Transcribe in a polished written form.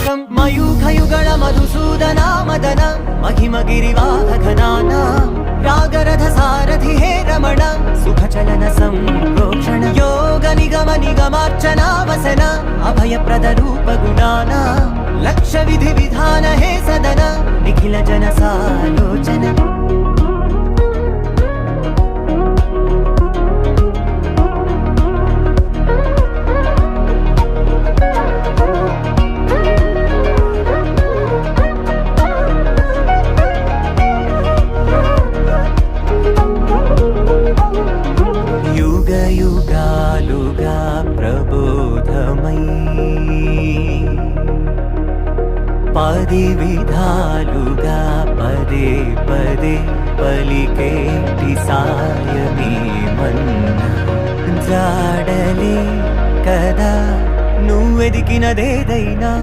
తారకం మయూఖయుగళ మధుసూదన మదన మహిమ గిరివాహ ఘనాన రాగరథ సారథి హే రమణ సుఖచలన సంప్రోక్షణ యోగ నిగమ నిగమార్చన వసన అభయప్రద రూప గుణాన లక్ష్య విధి విధాన హే సదన నిఖిల జన సాలోచన యుగాలుగా ప్రబోధమై పది విధాలుగా పదే పదే పలికేటి సాయమే మన్నా జాడలే కదా నువ్వెదికినదేదైనా